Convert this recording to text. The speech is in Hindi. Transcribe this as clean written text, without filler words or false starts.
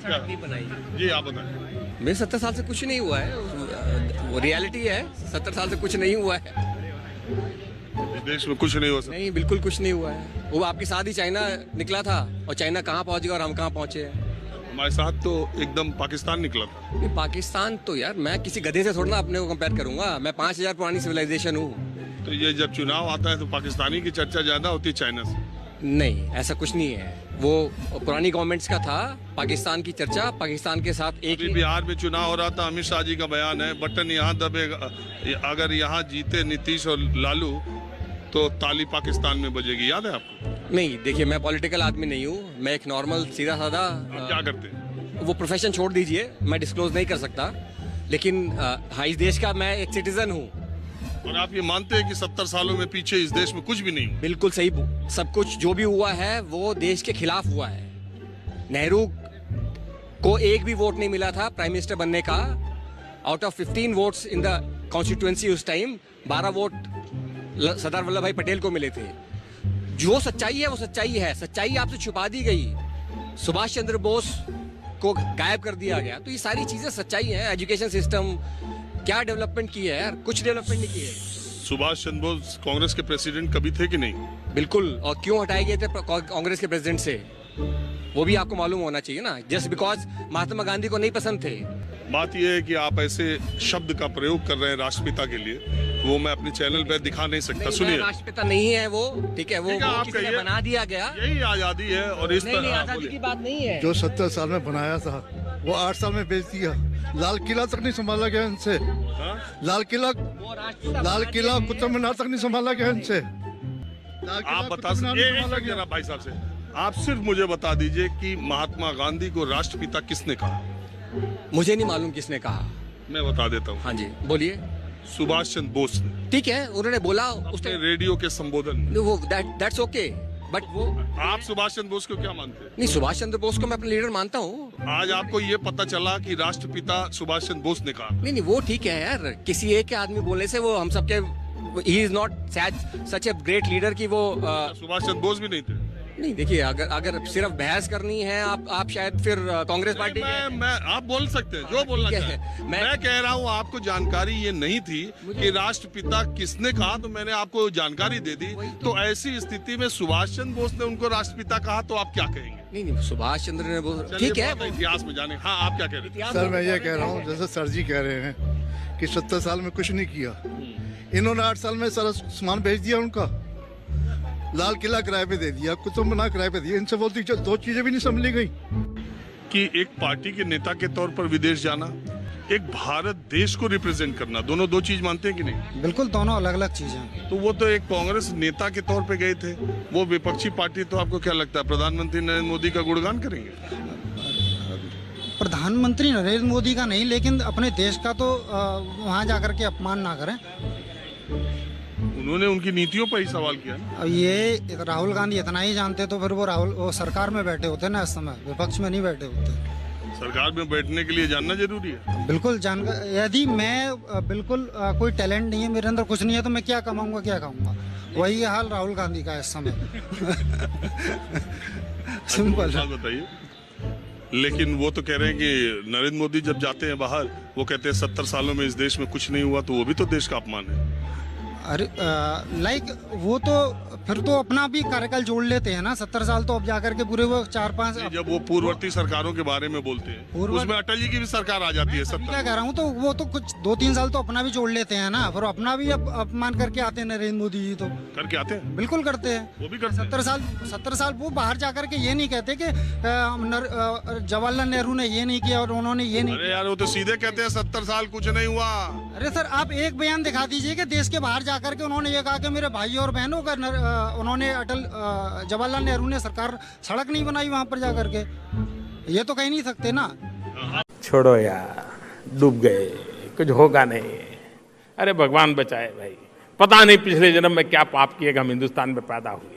सड़क नहीं बनाई। जी आप बताएं। मेरे 70 साल से कुछ नहीं हुआ है, वो रियलिटी है। 70 साल से कुछ नहीं हुआ है। इस देश में कुछ नहीं हो सकता। नहीं, बिल्कुल कुछ नहीं हुआ है। वो आपके साथ ही चाइना निकला था, और चाइना कहाँ पहुंच गया और हम कहाँ पहुंचे हैं। हमारे साथ तो एकदम पाकिस्तान निकला था। नहीं, पाकिस्तान तो यार मैं किसी गधे से थोड़ा ना अपने को कंपेयर करूंगा। मैं 5000 पुरानी सिविलाइजेशन हूँ। तो ये जब चुनाव आता है तो पाकिस्तानी की चर्चा ज्यादा होती है चाइना से। नहीं, ऐसा कुछ नहीं है। वो पुरानी गवर्नमेंट्स का था पाकिस्तान की चर्चा। पाकिस्तान के साथ एक अभी ही बिहार में चुनाव हो रहा था, अमित शाह जी का बयान है, बटन यहाँ दबेगा, अगर यहाँ जीते नीतीश और लालू तो ताली पाकिस्तान में बजेगी। याद है आपको? नहीं, देखिए मैं पॉलिटिकल आदमी नहीं हूँ। मैं एक नॉर्मल सीधा साधा आप क्या करते हैं? वो प्रोफेशन छोड़ दीजिए, मैं डिस्क्लोज नहीं कर सकता। लेकिन हाँ, इस देश का मैं एक सिटीजन हूँ। और आप ये मानते हैं कि 70 सालों में पीछे इस देश में कुछ भी नहीं हुआ? बिल्कुल सही। सब कुछ जो भी हुआ है वो देश के खिलाफ हुआ है। नेहरू को एक भी वोट नहीं मिला था प्राइम मिनिस्टर बनने का। Out of 15 votes in the constituency उस टाइम 12 वोट सरदार वल्लभ भाई पटेल को मिले थे। जो सच्चाई है वो सच्चाई है। सच्चाई आपसे छुपा दी गई। सुभाष चंद्र बोस को गायब कर दिया गया। तो ये सारी चीजें सच्चाई है। एजुकेशन सिस्टम क्या डेवलपमेंट की है यार? कुछ डेवलपमेंट नहीं की है। सुभाष चंद्र बोस कांग्रेस के प्रेसिडेंट कभी थे कि नहीं? बिल्कुल। और क्यों हटाए गए थे कांग्रेस के प्रेसिडेंट से, वो भी आपको मालूम होना चाहिए ना। जस्ट बिकॉज महात्मा गांधी को नहीं पसंद थे। बात यह है कि आप ऐसे शब्द का प्रयोग कर रहे हैं राष्ट्रपिता के लिए, वो मैं अपने चैनल पे दिखा नहीं सकता। सुनिए, राष्ट्रपिता नहीं है वो, ठीक है? वो आप किसी ने बना दिया गया। यही आजादी है। और इस नहीं, तरह आजादी की बात नहीं है। जो 70 साल में बनाया था वो 8 साल में बेच दिया। लाल किला तक नहीं संभाला गया इनसे। लाल किला कुतुब मीनार तक नहीं संभाला गया इनसे। आप बता सकते भाई साहब से, आप सिर्फ मुझे बता दीजिए कि महात्मा गांधी को राष्ट्रपिता किसने कहा? मुझे नहीं मालूम किसने कहा। मैं बता देता हूँ। हाँ जी, बोलिए। सुभाष चंद्र बोस ने। ठीक है, उन्होंने बोला उसने रेडियो के संबोधन में। वो दैट्स ओके, बट वो आप सुभाष चंद्र बोस को क्या मानते हैं? नहीं, सुभाष चंद्र बोस को मैं अपना लीडर मानता हूँ। आज आपको ये पता चला कि राष्ट्रपिता सुभाष चंद्र बोस ने कहा? नहीं, वो ठीक है यार। किसी एक के आदमी बोलने से वो हम सबके, he is not such a great leader कि वो सुभाष चंद्र बोस भी नहीं थे। नहीं, देखिए अगर सिर्फ बहस करनी है आप शायद फिर कांग्रेस पार्टी मैं आप बोल सकते हैं जो बोलना चाहें। मैं कह रहा हूँ आपको जानकारी ये नहीं थी कि राष्ट्रपिता किसने कहा, तो मैंने आपको जानकारी दे दी। तो ऐसी स्थिति में सुभाष चंद्र बोस ने उनको राष्ट्रपिता कहा तो आप क्या कहेंगे? नहीं, सुभाष चंद्र ने ठीक है इतिहास में जाने। हाँ, आप क्या कह रहे हैं? सर मैं ये कह रहा हूँ, जैसे सर जी कह रहे हैं कि 70 साल में कुछ नहीं किया, इन्होंने 8 साल में सारा सामान भेज दिया उनका। लाल किला किराए पे दे दिया, कुतुब मीनार किराए पे दिया। इनसे बोलती दो चीजें भी नहीं संभली गई कि एक पार्टी के नेता के तौर पर विदेश जाना, एक भारत देश को रिप्रेजेंट करना, दोनों दो चीज मानते हैं कि नहीं? बिल्कुल, दोनों अलग अलग चीजें। तो वो तो एक कांग्रेस नेता के तौर पे गए थे, वो विपक्षी पार्टी। तो आपको क्या लगता है प्रधानमंत्री नरेंद्र मोदी का गुणगान करेंगे? प्रधानमंत्री नरेंद्र मोदी का नहीं, लेकिन अपने देश का तो वहाँ जाकर के अपमान ना करें। उन्होंने उनकी नीतियों पर ही सवाल किया ना। अब ये राहुल गांधी इतना ही जानते तो फिर वो सरकार में बैठे होते ना, इस समय विपक्ष में नहीं बैठे होते। सरकार में बैठने के लिए जानना जरूरी है। बिल्कुल यदि मैं बिल्कुल कोई टैलेंट नहीं है, मेरे अंदर कुछ नहीं है, तो मैं क्या कमाऊंगा, क्या खाऊंगा? वही हाल राहुल गांधी का इस समय। सिंपल बात बताइए। लेकिन वो तो कह रहे हैं कि नरेंद्र मोदी जब जाते हैं बाहर, वो कहते हैं 70 सालों में इस देश में कुछ नहीं हुआ, तो वो भी तो देश का अपमान है। अरे वो तो फिर तो अपना भी कार्यकाल जोड़ लेते हैं ना। 70 साल तो अब जाकर के पूरे वो 4-5। जब वो पूर्ववर्ती सरकारों के बारे में बोलते हैं, उसमें अटल जी की भी सरकार आ जाती है। क्या कह रहा हूँ, तो वो तो कुछ 2-3 साल तो अपना भी जोड़ लेते हैं ना, फिर अपना भी अपमान करके आते हैं नरेंद्र मोदी जी। तो करके आते हैं, बिल्कुल करते हैं। वो भी करते हैं। 70 साल वो बाहर जाकर के ये नहीं कहते कि जवाहरलाल नेहरू ने ये नहीं किया और उन्होंने ये नहीं। अरे यार, वो तो सीधे कहते हैं 70 साल कुछ नहीं हुआ। अरे सर, आप एक बयान दिखा दीजिए कि देश के बाहर जाकर के उन्होंने ये कहा कि मेरे भाई और बहनों का उन्होंने जवाहरलाल नेहरू ने सरकार सड़क नहीं बनाई वहां पर जाकर के। ये तो कह नहीं सकते ना। छोड़ो यार, डूब गए, कुछ होगा नहीं। अरे भगवान बचाए भाई, पता नहीं पिछले जन्म में क्या पाप किए हम हिंदुस्तान में पैदा हुए।